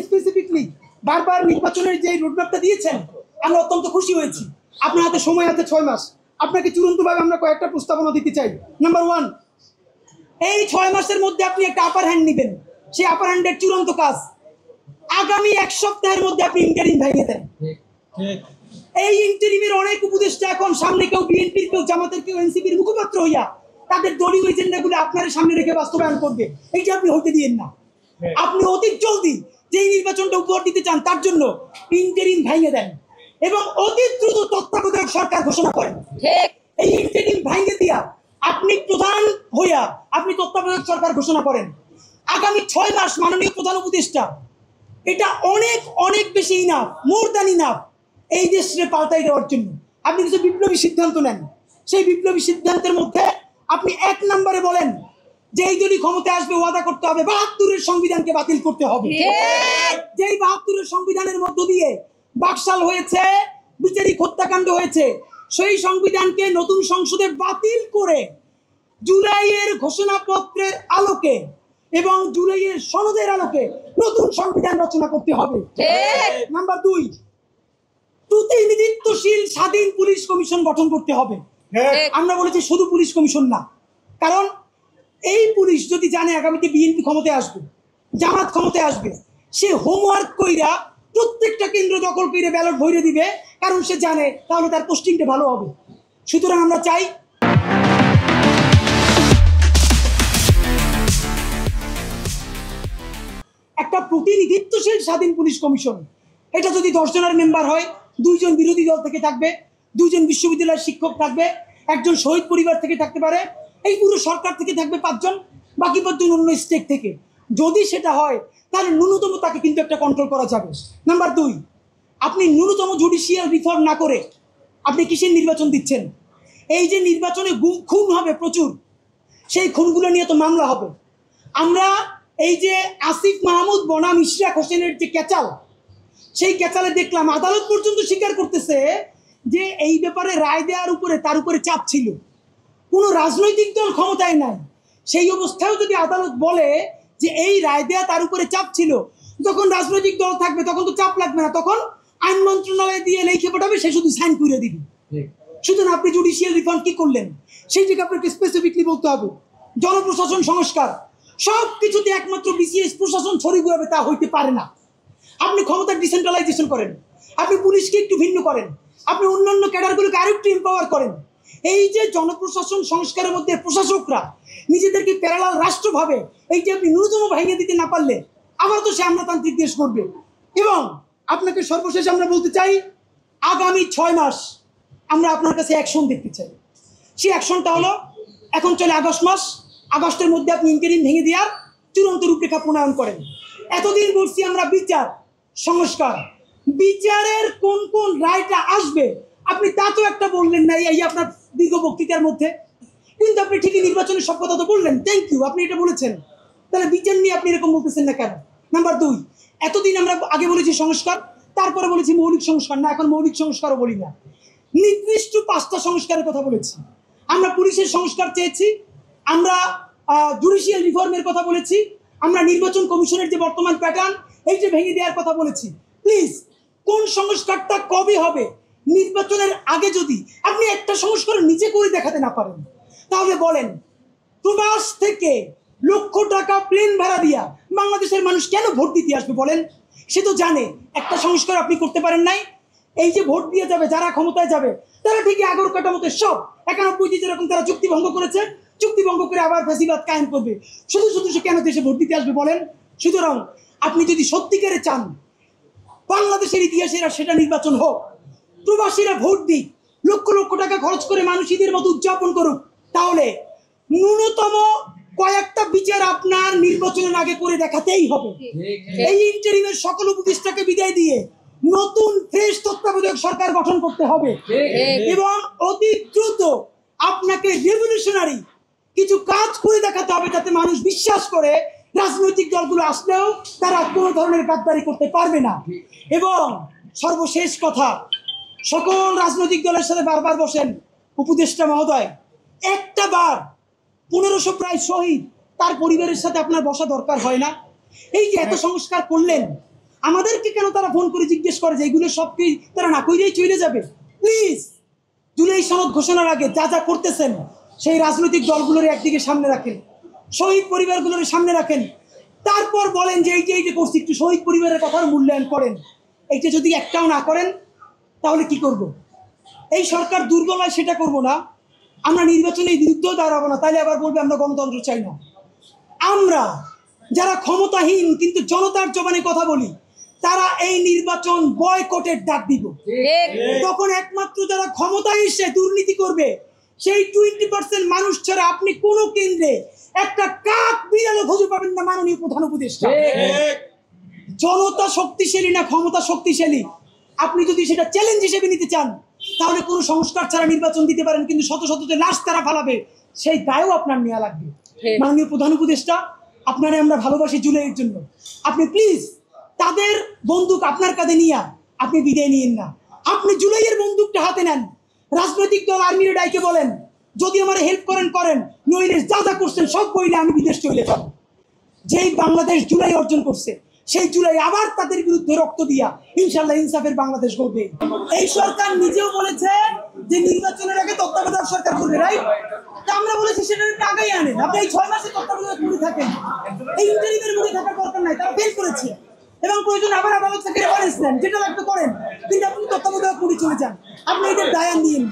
Specifically বারবার নির্বাচনের যে রোডম্যাপটা দিয়েছেন আমরা অত্যন্ত খুশি হয়েছি। আপনার হাতে সময় আছে 6 মাস। আপনাকে চূড়ান্তভাবে আমরা কয়েকটা প্রস্তাবনা দিতে চাই। নাম্বার 1, এই 6 মাসের মধ্যে আপনি একটা আপার হ্যান্ড নেবেন। সেই আপার হ্যান্ডের চূড়ান্ত কাজ আগামী 1 সপ্তাহের মধ্যে আপনি ইন্টারিম ভেঙে দেন। এই ইন্টারিমের অনেক উপদেষ্টা এখন সামনে কেউ বিএনপির, কেউ জামাতের, কেউ এনসিপির মুখপাত্র হইয়া তাদের দলীয় এজেন্ডাগুলো আপনার সামনে রেখে বাস্তবায়ন করবে। এইটা আপনি হইতে দিয়েন না। আপনি অতি জলদি যেই নির্বাচনটা উপহার দিতে চান তার জন্য ইন্টারিম ভেঙে দেন এবং অতি দ্রুত তত্ত্বাবধায়ক সরকার ঘোষণা করেন। এই ইন্টারিম ভেঙে দিয়া আপনি প্রধান হইয়া আপনি তত্ত্বাবধায়ক সরকার ঘোষণা করেন। আগামী 6 মাস মাননীয় প্রধান উপদেষ্টা, এটা অনেক অনেক বেশি ইনাফ, মোর দ্যান ইনাফ এই দেশে পাল্টাই দেওয়ার জন্য। আপনি কিছু বিপ্লবী সিদ্ধান্ত নেন। সেই বিপ্লবী সিদ্ধান্তের মধ্যে আপনি 1 নম্বরে বলেন যে এই যদি ক্ষমতায় আসবে ওয়াদা করতে হবে 72-এর সংবিধানকে বাতিল করতে হবে। যেই 72-এর সংবিধানের মধ্য দিয়ে বাকশাল হয়েছে, বিচারিক হত্যাকাণ্ড হয়েছে, সেই সংবিধানকে নতুন সংসদে বাতিল করে জুলাইয়ের ঘোষণাপত্রের আলোকে এবং জুলাইয়ের সনদের আলোকে নতুন সংবিধান রচনা করতে হবে। নাম্বার 2, প্রতিনিধিত্বশীল স্বাধীন পুলিশ কমিশন গঠন করতে হবে। আমরা বলেছি শুধু পুলিশ কমিশন না, কারণ এই পুলিশ যদি জানে আগামীতে বিএনপি ক্ষমতায় আসবে, জামাত ক্ষমতায় আসবে, সে হোমওয়ার্ক কইরা প্রত্যেকটা কেন্দ্র দখল করে ব্যালট ভরে দিবে, কারণ সে জানে তাহলে তার পোস্টিংটা ভালো হবে। সুতরাং আমরা চাই একটা প্রতিনিধিত্বশীল স্বাধীন পুলিশ কমিশন। এটা যদি 10 জনের মেম্বার হয়, 2 জন বিরোধী দল থেকে থাকবে, 2 জন বিশ্ববিদ্যালয়ের শিক্ষক থাকবে, 1 জন শহীদ পরিবার থেকে থাকতে পারে, এই পুরো সরকার থেকে থাকবে 5 জন, বাকি 5 জন অন্য স্টেট থেকে। যদি সেটা হয় তাহলে ন্যূনতম তাকে কিন্তু একটা কন্ট্রোল করা যাবে। নাম্বার 2, আপনি ন্যূনতম জুডিশিয়াল রিফর্ম না করে আপনি কিসের নির্বাচন দিচ্ছেন? এই যে নির্বাচনে খুন হবে প্রচুর, সেই খুনগুলো নিয়ে তো মামলা হবে। আমরা এই যে আসিফ মাহমুদ বনাম ইশরাক হোসেনের যে ক্যাচাল, সেই ক্যাচালে দেখলাম আদালত পর্যন্ত স্বীকার করতেছে যে এই ব্যাপারে রায় দেওয়ার উপরে তার উপরে চাপ ছিল। কোনো রাজনৈতিক দল ক্ষমতায় নাই, সেই অবস্থায়ও যদি আদালত বলে যে এই রায় দেওয়া তার উপরে চাপ ছিল, যখন রাজনৈতিক দল থাকবে তখন তো চাপ লাগবে না, তখন আইন মন্ত্রণালয়ে দিয়ে লিখে পাঠাবে, সে শুধু সাইন করে দিবে। সুতরাং আপনি জুডিশিয়াল রিফর্ম কি করলেন সেইটাকে আপনাকে স্পেসিফিকলি বলতে হবে। জনপ্রশাসন সংস্কার, সব কিছুতে একমাত্র বিসিএস প্রশাসন ছড়িয়ে ঘুরাবে তা হইতে পারে না। আপনি ক্ষমতার ডিসেন্ট্রালাইজেশন করেন, আপনি পুলিশকে একটু ভিন্ন করেন, আপনি অন্যান্য ক্যাডারগুলোকে আরেকটু এম্পাওয়ার করেন। এই যে জনপ্রশাসন সংস্কারের মধ্যে প্রশাসকরা নিজেদেরকে প্যারালাল রাষ্ট্র ভাবে, এই যে আপনি ন্যূনতম ভেঙে দিতে না পারলে আবার তো সে আমলাতান্ত্রিক দেশ করবে। এবং আপনাকে সর্বশেষ আমরা বলতে চাই, আগামী 6 মাস আমরা আপনার কাছে অ্যাকশন দেখতে চাই। সেই অ্যাকশনটা হলো, এখন চলে আগস্ট মাস, আগস্টের মধ্যে আপনি ইন্টারিম ভেঙে দেওয়ার চূড়ান্ত রূপরেখা প্রণয়ন করেন। এতদিন বলছি আমরা বিচার সংস্কার, বিচারের কোন কোন রায়টা আসবে আপনি তা তো একটা বললেন না এই আপনার দীর্ঘ বক্তৃতার মধ্যে, কিন্তু আপনি ঠিকই নির্বাচনের সব কথা তো বললেন, থ্যাংক ইউ, আপনি এটা বলেছেন। তাহলে বিচার নিয়ে আপনি এরকম বলতেছেন না কেন? নাম্বার 2, এতদিন আমরা আগে বলেছি সংস্কার, তারপরে বলেছি মৌলিক সংস্কার, না এখন মৌলিক সংস্কারও বলি না, নির্দিষ্ট 5টা সংস্কারের কথা বলেছি। আমরা পুলিশের সংস্কার চেয়েছি, আমরা জুডিশিয়াল রিফর্মের কথা বলেছি, আমরা নির্বাচন কমিশনের যে বর্তমান প্যাটার্ন এইটা ভেঙে দেওয়ার কথা বলেছি। প্লিজ, কোন সংস্কারটা কবে হবে? নির্বাচনের আগে যদি আপনি একটা সংস্কার নিজে করে দেখাতে না পারেন, তাহলে বলেন প্রবাস থেকে লক্ষ টাকা প্লেন ভাড়া দিয়া বাংলাদেশের মানুষ কেন ভোট দিতে আসবে? বলেন, সে তো জানে একটা সংস্কার আপনি করতে পারেন নাই। এই যে ভোট দিয়ে যাবে যারা ক্ষমতায় যাবে, তারা ঠিকই আগর কাটামতে সব 91 যেরকম তারা চুক্তি ভঙ্গ করেছে, চুক্তি ভঙ্গ করে আবার ফ্যাসিবাদ কায়েম করবে। শুধু শুধু সে কেন দেশে ভোট দিতে আসবে বলেন? সুতরাং আপনি যদি সত্যিকারে চান বাংলাদেশের ইতিহাসের সেটা নির্বাচন হোক, প্রবাসীরা ভোট দিক, লক্ষ লক্ষ টাকা খরচ করে মানুষ ঈদের মতো উদযাপন করুক, তাহলে ন্যূনতম কয়েকটা বিচার আপনার নির্বাচনের আগে করে দেখাতেই হবে। এই ইন্টারিমের সকল উপদেষ্টাকে বিদায় দিয়ে নতুন ফ্রেশ তত্ত্বাবধায়ক সরকার গঠন করতে হবে এবং অতি দ্রুত আপনাকে রেভলিউশনারি কিছু কাজ করে দেখাতে হবে, যাতে মানুষ বিশ্বাস করে রাজনৈতিক দলগুলো আসলেও তারা কোনো ধরনের গাদ্দারি করতে পারবে না। এবং সর্বশেষ কথা, সকল রাজনৈতিক দলের সাথে বারবার বসেন উপদেষ্টা মহোদয়, একটা বার 1500 প্রায় শহীদ তার পরিবারের সাথে আপনার বসা দরকার হয় না? এই যে এত সংস্কার করলেন, আমাদেরকে কেন তারা ফোন করে জিজ্ঞেস করে যে এগুলো সব কি তারা না কইরেই চলে যাবে? প্লিজ জুলাই সনদ ঘোষণার আগে যা যা করতেছেন সেই রাজনৈতিক দলগুলোর একদিকে সামনে রাখেন, শহীদ পরিবারগুলোর সামনে রাখেন, তারপর বলেন যে এই যে করছি একটু শহীদ পরিবারের কথার মূল্যায়ন করেন। এইটা যদি একটাও না করেন তাহলে কি করব? এই সরকার দুর্বল হয় সেটা করব না, আমরা নির্বাচনের বিরুদ্ধেও দাঁড়াবো না, তাইলে আবার বলবে আমরা গণতন্ত্র চাই না। আমরা যারা ক্ষমতাহীন কিন্তু জনতার জবানে কথা বলি, তারা এই নির্বাচন বয়কটের ডাক দিব। তখন একমাত্র যারা ক্ষমতায় এসে দুর্নীতি করবে সেই 20% মানুষ ছাড়া আপনি কোন কেন্দ্রে একটা কাক বিড়ালও খুঁজে পাবেন না। মাননীয় প্রধান উপদেষ্টা, জনতা শক্তিশালী না ক্ষমতা শক্তিশালী, আপনি যদি সেটা চ্যালেঞ্জ হিসেবে নিতে চান তাহলে কোনো সংস্কার ছাড়া নির্বাচন দিতে পারেন, কিন্তু শত শত যে লাশ তারা ফালাবে সেই দায়ও আপনার নেওয়া লাগবে। মাননীয় প্রধান উপদেষ্টা, আপনারে আমরা ভালোবাসি জুলাইয়ের জন্য, আপনি প্লিজ তাদের বন্দুক আপনার কাঁধে নিয়ে আপনি বিদায় নিয়েন না। আপনি জুলাইয়ের বন্দুকটা হাতে নেন, রাজনৈতিক দল আর্মির ডাইকে বলেন যদি আমার হেল্প করেন করেন, নইলে যা যা করছেন সব কইলে আমি বিদেশ চলে যাব। যেই বাংলাদেশ জুলাই অর্জন করছে সেই জুলাই আবার তাদের বিরুদ্ধে রক্ত দিয়া ইনশাল্লাহ ইনসাফের বাংলাদেশ করবে। এই সরকার নিজেও বলেছে যে নির্বাচনের আগে তত্ত্বাবধায়ক সরকার করবে, রাইট? আমরা বলেছি সেটা আগেই আনেন, আপনি এই 6 মাসে তত্ত্বাবধায়ক মুড়ে থাকেন, এই ইন্টারিমের মুড়ে থাকার দরকার নাই, তারা ফেল করেছে এবং প্রয়োজন আবার আদালত থেকে রেফারেন্স নেন, যেটা লাগবে করেন, কিন্তু আপনি তত্ত্বাবধায়ক মুড়ে চলে যান, আপনি এদের দায়ান নিয়েন।